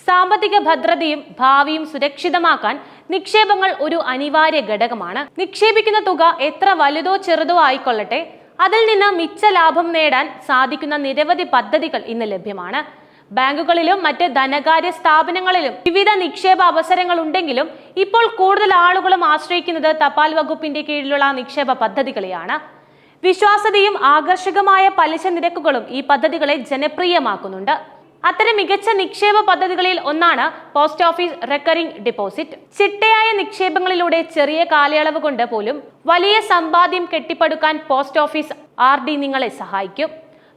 സാമ്പത്തിക ഭദ്രതയും ഭാവിയും സുരക്ഷിതമാക്കാൻ നിക്ഷേപങ്ങൾ ഒരു അനിവാര്യ ഘടകമാണ്. നിക്ഷേപിക്കുന്ന തുക എത്ര വലുതോ ചെറുതോ ആയിക്കൊള്ളട്ടെ, അതിൽ നിന്ന് മിച്ച ലാഭം നേടാൻ സാധിക്കുന്ന നിരവധി പദ്ധതികൾ ഇന്ന് ലഭ്യമാണ്. ബാങ്കുകളിലും മറ്റ് ധനകാര്യ സ്ഥാപനങ്ങളിലും വിവിധ നിക്ഷേപ അവസരങ്ങൾ ഉണ്ടെങ്കിലും ഇപ്പോൾ കൂടുതൽ ആളുകളും ആശ്രയിക്കുന്നത് തപാൽ വകുപ്പിന്റെ കീഴിലുള്ള നിക്ഷേപ പദ്ധതികളെയാണ്. വിശ്വാസ്യതയും ആകർഷകമായ പലിശ നിരക്കുകളും ഈ പദ്ധതികളെ ജനപ്രിയമാക്കുന്നുണ്ട്. അത്തരം മികച്ച നിക്ഷേപ പദ്ധതികളിൽ ഒന്നാണ് പോസ്റ്റ് ഓഫീസ് റെക്കറിംഗ് ഡെപ്പോസിറ്റ്. ചിട്ടയായ നിക്ഷേപങ്ങളിലൂടെ ചെറിയ കാലയളവ് കൊണ്ട് പോലും വലിയ സമ്പാദ്യം കെട്ടിപ്പടുക്കാൻ പോസ്റ്റ് ഓഫീസ് RD നിങ്ങളെ സഹായിക്കും.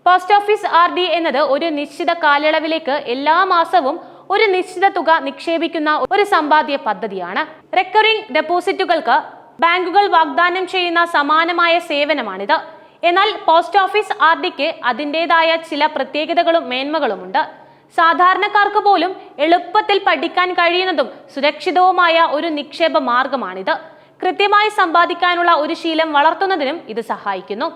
പോസ്റ്റ് ഓഫീസ് RD എന്നത് ഒരു നിശ്ചിത കാലയളവിലേക്ക് എല്ലാ മാസവും ഒരു നിശ്ചിത തുക നിക്ഷേപിക്കുന്ന ഒരു സമ്പാദ്യ പദ്ധതിയാണ്. റെക്കറിംഗ് ഡെപ്പോസിറ്റുകൾക്ക് ബാങ്കുകൾ വാഗ്ദാനം ചെയ്യുന്ന സമാനമായ സേവനമാണിത്. എന്നാൽ പോസ്റ്റ് ഓഫീസ് RDക്ക് അതിൻ്റെതായ ചില പ്രത്യേകതകളും മേന്മകളുമുണ്ട്. സാധാരണക്കാർക്ക് പോലും എളുപ്പത്തിൽ പഠിക്കാൻ കഴിയുന്നതും സുരക്ഷിതവുമായ ഒരു നിക്ഷേപ മാർഗമാണിത്. കൃത്യമായി സമ്പാദിക്കാനുള്ള ഒരു ശീലം വളർത്തുന്നതിനും ഇത് സഹായിക്കുന്നു.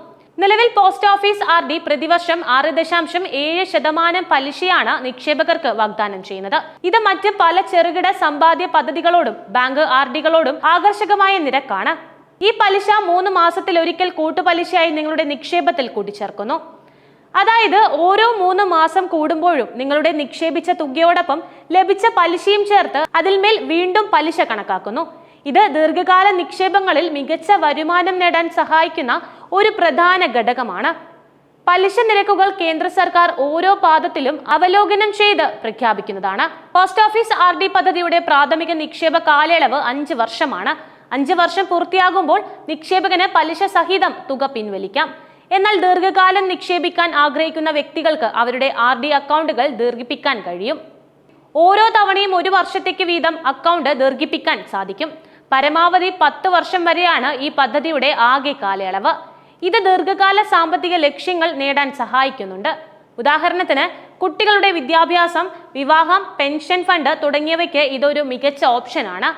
നിലവിൽ പോസ്റ്റ് ഓഫീസ് RD പ്രതിവർഷം 6.7% പലിശയാണ് നിക്ഷേപകർക്ക് വാഗ്ദാനം ചെയ്യുന്നത്. ഇത് മറ്റ് പല ചെറുകിട സമ്പാദ്യ പദ്ധതികളോടും ബാങ്ക് RDകളോടും ആകർഷകമായ നിരക്കാണ്. ഈ പലിശ 3 മാസത്തിലൊരിക്കൽ കൂട്ടുപലിശയായി നിങ്ങളുടെ നിക്ഷേപത്തിൽ കൂട്ടിച്ചേർക്കുന്നു. അതായത് ഓരോ 3 മാസം കൂടുമ്പോഴും നിങ്ങളുടെ നിക്ഷേപിച്ച തുകയോടൊപ്പം ലഭിച്ച പലിശയും ചേർത്ത് അതിന്മേൽ വീണ്ടും പലിശ കണക്കാക്കുന്നു. ഇത് ദീർഘകാല നിക്ഷേപങ്ങളിൽ മികച്ച വരുമാനം നേടാൻ സഹായിക്കുന്ന ഒരു പ്രധാന ഘടകമാണ്. പലിശ നിരക്കുകൾ കേന്ദ്ര സർക്കാർ ഓരോ പാദത്തിലും അവലോകനം ചെയ്ത് പ്രഖ്യാപിക്കുന്നതാണ്. പോസ്റ്റ് ഓഫീസ് RD പദ്ധതിയുടെ പ്രാഥമിക നിക്ഷേപ കാലയളവ് 5 വർഷമാണ്. 5 വർഷം പൂർത്തിയാകുമ്പോൾ നിക്ഷേപകന് പലിശ സഹിതം തുക പിൻവലിക്കാം. എന്നാൽ ദീർഘകാലം നിക്ഷേപിക്കാൻ ആഗ്രഹിക്കുന്ന വ്യക്തികൾക്ക് അവരുടെ RD അക്കൗണ്ടുകൾ ദീർഘിപ്പിക്കാൻ കഴിയും. ഓരോ തവണയും 1 വർഷത്തേക്ക് വീതം അക്കൗണ്ട് ദീർഘിപ്പിക്കാൻ സാധിക്കും. പരമാവധി 10 വർഷം വരെയാണ് ഈ പദ്ധതിയുടെ ആകെ കാലയളവ്. ഇത് ദീർഘകാല സാമ്പത്തിക ലക്ഷ്യങ്ങൾ നേടാൻ സഹായിക്കുന്നുണ്ട്. ഉദാഹരണത്തിന് കുട്ടികളുടെ വിദ്യാഭ്യാസം, വിവാഹം, പെൻഷൻ ഫണ്ട് തുടങ്ങിയവയ്ക്ക് ഇതൊരു മികച്ച ഓപ്ഷനാണ്.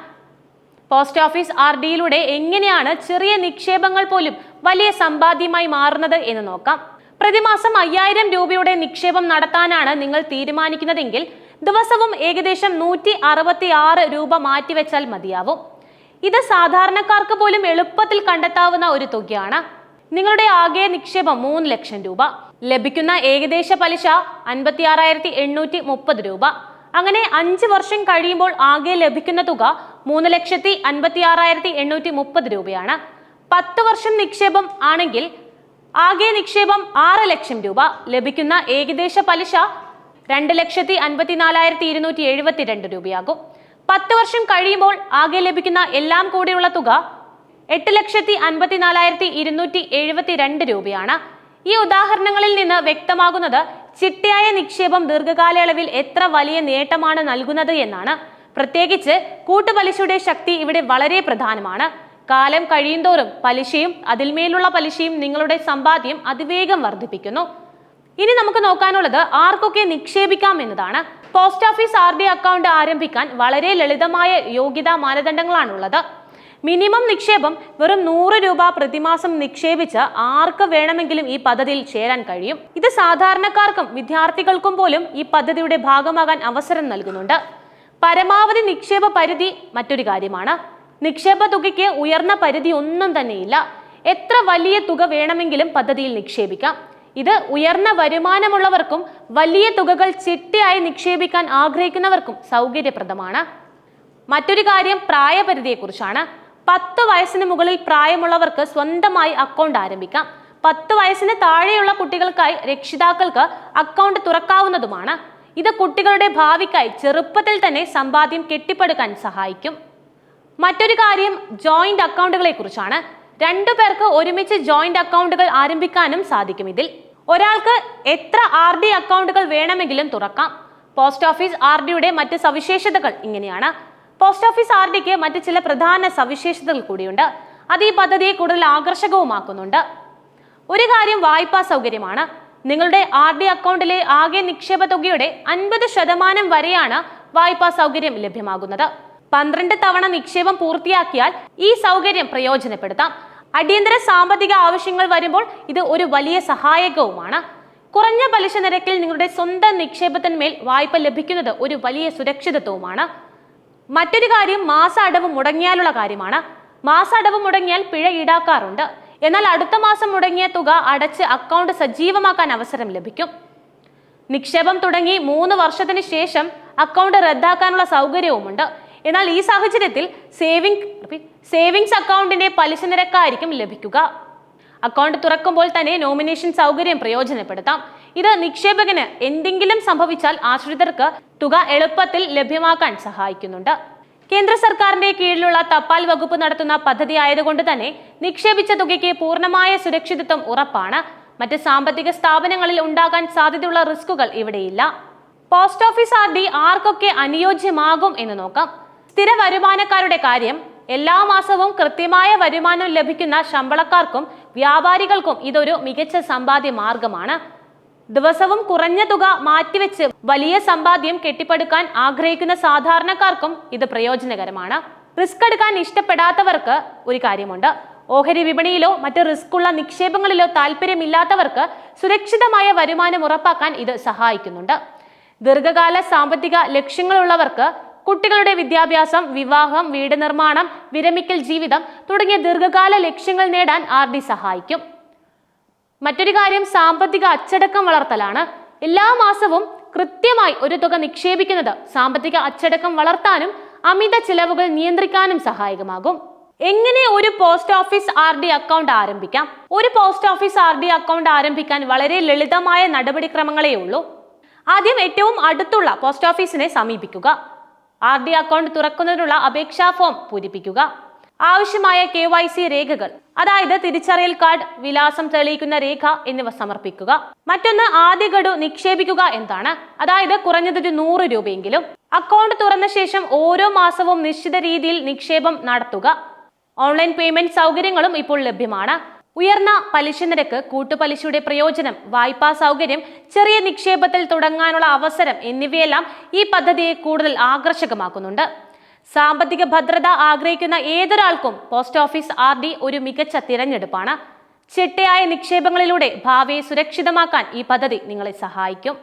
പോസ്റ്റ് ഓഫീസ് RDയിലൂടെ എങ്ങനെയാണ് ചെറിയ നിക്ഷേപങ്ങൾ പോലും വലിയ സമ്പാദ്യമായി മാറുന്നത് എന്ന് നോക്കാം. പ്രതിമാസം 5000 രൂപയുടെ നിക്ഷേപം നടത്താനാണ് നിങ്ങൾ തീരുമാനിക്കുന്നതെങ്കിൽ ദിവസവും ഏകദേശം 166 രൂപ മാറ്റിവെച്ചാൽ മതിയാവും. ഇത് സാധാരണക്കാർക്ക് പോലും എളുപ്പത്തിൽ കണ്ടെത്താവുന്ന ഒരു തുകയാണ്. നിങ്ങളുടെ ആകെ നിക്ഷേപം 3 ലക്ഷം രൂപ. ലഭിക്കുന്ന ഏകദേശ പലിശ 56,830 രൂപ. അങ്ങനെ 5 വർഷം കഴിയുമ്പോൾ ആകെ ലഭിക്കുന്ന തുക 3,56,830 രൂപയാണ്. 10 വർഷം നിക്ഷേപം ആണെങ്കിൽ ആകെ നിക്ഷേപം 6 ലക്ഷം രൂപ. ലഭിക്കുന്ന ഏകദേശ പലിശ 2,54,272 രൂപയാകും. 10 വർഷം കഴിയുമ്പോൾ ആകെ ലഭിക്കുന്ന എല്ലാം കൂടിയുള്ള തുക 8,54,272 രൂപയാണ്. ഈ ഉദാഹരണങ്ങളിൽ നിന്ന് വ്യക്തമാകുന്നത് ചിട്ടയായ നിക്ഷേപം ദീർഘകാലയളവിൽ എത്ര വലിയ നേട്ടമാണ് നൽകുന്നത് എന്നാണ്. പ്രത്യേകിച്ച് കൂട്ടുപലിശയുടെ ശക്തി ഇവിടെ വളരെ പ്രധാനമാണ്. കാലം കഴിയുന്തോറും പലിശയും അതിന്മേലുള്ള പലിശയും നിങ്ങളുടെ സമ്പാദ്യം അതിവേഗം വർദ്ധിപ്പിക്കുന്നു. ഇനി നമുക്ക് നോക്കാനുള്ളത് ആർക്കൊക്കെ നിക്ഷേപിക്കാം എന്നതാണ്. പോസ്റ്റ് ഓഫീസ് RD അക്കൗണ്ട് ആരംഭിക്കാൻ വളരെ ലളിതമായ യോഗ്യതാ മാനദണ്ഡങ്ങളാണുള്ളത്. മിനിമം നിക്ഷേപം വെറും 100 രൂപ പ്രതിമാസം നിക്ഷേപിച്ച് ആർക്ക് വേണമെങ്കിലും ഈ പദ്ധതിയിൽ ചേരാൻ കഴിയും. ഇത് സാധാരണക്കാർക്കും വിദ്യാർത്ഥികൾക്കും പോലും ഈ പദ്ധതിയുടെ ഭാഗമാകാൻ അവസരം നൽകുന്നുണ്ട്. പരമാവധി നിക്ഷേപ പരിധി മറ്റൊരു കാര്യമാണ്. നിക്ഷേപ തുകയ്ക്ക് ഉയർന്ന പരിധി ഒന്നും തന്നെയില്ല. എത്ര വലിയ തുക വേണമെങ്കിലും പദ്ധതിയിൽ നിക്ഷേപിക്കാം. ഇത് ഉയർന്ന വരുമാനമുള്ളവർക്കും വലിയ തുകകൾ ചിട്ടയായി നിക്ഷേപിക്കാൻ ആഗ്രഹിക്കുന്നവർക്കും സൗകര്യപ്രദമാണ്. മറ്റൊരു കാര്യം പ്രായപരിധിയെക്കുറിച്ചാണ്. 10 വയസ്സിന് മുകളിൽ പ്രായമുള്ളവർക്ക് സ്വന്തമായി അക്കൗണ്ട് ആരംഭിക്കാം. 10 വയസ്സിന് താഴെയുള്ള കുട്ടികൾക്കായി രക്ഷിതാക്കൾക്ക് അക്കൗണ്ട് തുറക്കാവുന്നതുമാണ്. ഇത് കുട്ടികളുടെ ഭാവിക്കായി ചെറുപ്പത്തിൽ തന്നെ സമ്പാദ്യം കെട്ടിപ്പടുക്കാൻ സഹായിക്കും. മറ്റൊരു കാര്യം ജോയിന്റ് അക്കൗണ്ടുകളെ കുറിച്ചാണ്. 2 പേർക്ക് ഒരുമിച്ച് ജോയിന്റ് അക്കൗണ്ടുകൾ ആരംഭിക്കാനും സാധിക്കും. ഇതിൽ ഒരാൾക്ക് എത്ര RD അക്കൗണ്ടുകൾ വേണമെങ്കിലും തുറക്കാം. പോസ്റ്റ് ഓഫീസ് RDയുടെ മറ്റ് സവിശേഷതകൾ ഇങ്ങനെയാണ്. പോസ്റ്റ് ഓഫീസ് RDക്ക് മറ്റ് ചില പ്രധാന സവിശേഷതകൾ കൂടിയുണ്ട്. അത് ഈ പദ്ധതിയെ കൂടുതൽ ആകർഷകവുമാക്കുന്നുണ്ട്. ഒരു കാര്യം വായ്പാ സൗകര്യമാണ്. നിങ്ങളുടെ RD അക്കൗണ്ടിലെ ആകെ നിക്ഷേപ തുകയുടെ 50% വരെയാണ് വായ്പാ സൗകര്യം ലഭ്യമാകുന്നത്. 12 തവണ നിക്ഷേപം പൂർത്തിയാക്കിയാൽ ഈ സൗകര്യം പ്രയോജനപ്പെടുത്താം. അടിയന്തര സാമ്പത്തിക ആവശ്യങ്ങൾ വരുമ്പോൾ ഇത് ഒരു വലിയ സഹായകവുമാണ്. കുറഞ്ഞ പലിശ നിരക്കിൽ നിങ്ങളുടെ സ്വന്തം നിക്ഷേപത്തിന്മേൽ വായ്പ ലഭിക്കുന്നത് ഒരു വലിയ സുരക്ഷിതത്വമാണ്. മറ്റൊരു കാര്യം മാസ അടവ് മുടങ്ങിയാലുള്ള കാര്യമാണ്. മാസ അടവ് മുടങ്ങിയാൽ പിഴ ഈടാക്കാറുണ്ട്. എന്നാൽ അടുത്ത മാസം മുടങ്ങിയ തുക അടച്ച് അക്കൗണ്ട് സജീവമാക്കാൻ അവസരം ലഭിക്കും. നിക്ഷേപം തുടങ്ങി 3 വർഷത്തിന് ശേഷം അക്കൗണ്ട് റദ്ദാക്കാനുള്ള സൗകര്യവുമുണ്ട്. എന്നാൽ ഈ സാഹചര്യത്തിൽ സേവിങ്സ് അക്കൗണ്ടിന്റെ പലിശ നിരക്കായിരിക്കും ലഭിക്കുക. അക്കൗണ്ട് തുറക്കുമ്പോൾ തന്നെ നോമിനേഷൻ സൗകര്യം പ്രയോജനപ്പെടുത്താം. ഇത് നിക്ഷേപകന് എന്തെങ്കിലും സംഭവിച്ചാൽ ആശ്രിതർക്ക് തുക എളുപ്പത്തിൽ ലഭ്യമാക്കാൻ സഹായിക്കുന്നുണ്ട്. കേന്ദ്ര സർക്കാരിന്റെ കീഴിലുള്ള തപാൽ വകുപ്പ് നടത്തുന്ന പദ്ധതി ആയതുകൊണ്ട് തന്നെ നിക്ഷേപിച്ച തുകയ്ക്ക് പൂർണ്ണമായ സുരക്ഷിതത്വം ഉറപ്പാണ്. മറ്റ് സാമ്പത്തിക സ്ഥാപനങ്ങളിൽ ഉണ്ടാകാൻ സാധ്യതയുള്ള റിസ്കുകൾ ഇവിടെയില്ല. പോസ്റ്റ് ഓഫീസ് RD ആർക്കൊക്കെ അനുയോജ്യമാകും എന്ന് നോക്കാം. സ്ഥിര വരുമാനക്കാരുടെ കാര്യം. എല്ലാ മാസവും കൃത്യമായ വരുമാനം ലഭിക്കുന്ന ശമ്പളക്കാർക്കും വ്യാപാരികൾക്കും ഇതൊരു മികച്ച സമ്പാദ്യ മാർഗമാണ്. ദിവസവും കുറഞ്ഞ തുക മാറ്റിവെച്ച് വലിയ സമ്പാദ്യം കെട്ടിപ്പടുക്കാൻ ആഗ്രഹിക്കുന്ന സാധാരണക്കാർക്കും ഇത് പ്രയോജനകരമാണ്. റിസ്ക് എടുക്കാൻ ഇഷ്ടപ്പെടാത്തവർക്ക് ഒരു കാര്യമുണ്ട്. ഓഹരി വിപണിയിലോ മറ്റ് റിസ്ക് ഉള്ള നിക്ഷേപങ്ങളിലോ താല്പര്യമില്ലാത്തവർക്ക് സുരക്ഷിതമായ വരുമാനം ഉറപ്പാക്കാൻ ഇത് സഹായിക്കുന്നുണ്ട്. ദീർഘകാല സാമ്പത്തിക ലക്ഷ്യങ്ങളുള്ളവർക്ക് കുട്ടികളുടെ വിദ്യാഭ്യാസം, വിവാഹം, വീട് നിർമ്മാണം, വിരമിക്കൽ ജീവിതം തുടങ്ങിയ ദീർഘകാല ലക്ഷ്യങ്ങൾ നേടാൻ RD സഹായിക്കും. മറ്റൊരു കാര്യം സാമ്പത്തിക അച്ചടക്കം വളർത്തലാണ്. എല്ലാ മാസവും കൃത്യമായി ഒരു തുക നിക്ഷേപിക്കുന്നത് സാമ്പത്തിക അച്ചടക്കം വളർത്താനും അമിത ചിലവുകൾ നിയന്ത്രിക്കാനും സഹായകമാകും. എങ്ങനെ ഒരു പോസ്റ്റ് ഓഫീസ് RD അക്കൗണ്ട് ആരംഭിക്കാം? ഒരു പോസ്റ്റ് ഓഫീസ് RD അക്കൗണ്ട് ആരംഭിക്കാൻ വളരെ ലളിതമായ നടപടിക്രമങ്ങളേ ഉള്ളൂ. ആദ്യം ഏറ്റവും അടുത്തുള്ള പോസ്റ്റ് ഓഫീസിനെ സമീപിക്കുക. RD അക്കൗണ്ട് തുറക്കുന്നതിനുള്ള അപേക്ഷാ ഫോം പൂരിപ്പിക്കുക. ആവശ്യമായ KYC രേഖകൾ, അതായത് തിരിച്ചറിയൽ കാർഡ്, വിലാസം തെളിയിക്കുന്ന രേഖ എന്നിവ സമർപ്പിക്കുക. മറ്റൊന്ന് ആദ്യ ഗഡു നിക്ഷേപിക്കുക എന്നതാണ്. അതായത് കുറഞ്ഞത് 100 രൂപയെങ്കിലും. അക്കൗണ്ട് തുറന്ന ശേഷം ഓരോ മാസവും നിശ്ചിത രീതിയിൽ നിക്ഷേപം നടത്തുക. ഓൺലൈൻ പേയ്മെന്റ് സൗകര്യങ്ങളും ഇപ്പോൾ ലഭ്യമാണ്. ഉയർന്ന പലിശ നിരക്ക്, കൂട്ടുപലിശയുടെ പ്രയോജനം, വായ്പാ സൗകര്യം, ചെറിയ നിക്ഷേപത്തിൽ തുടങ്ങാനുള്ള അവസരം എന്നിവയെല്ലാം ഈ പദ്ധതിയെ കൂടുതൽ ആകർഷകമാക്കുന്നുണ്ട്. സാമ്പത്തിക ഭദ്രത ആഗ്രഹിക്കുന്ന ഏതൊരാൾക്കും പോസ്റ്റ് ഓഫീസ് RD ഒരു മികച്ച തിരഞ്ഞെടുപ്പാണ്. ചിട്ടയായ നിക്ഷേപങ്ങളിലൂടെ ഭാവിയെ സുരക്ഷിതമാക്കാൻ ഈ പദ്ധതി നിങ്ങളെ സഹായിക്കും.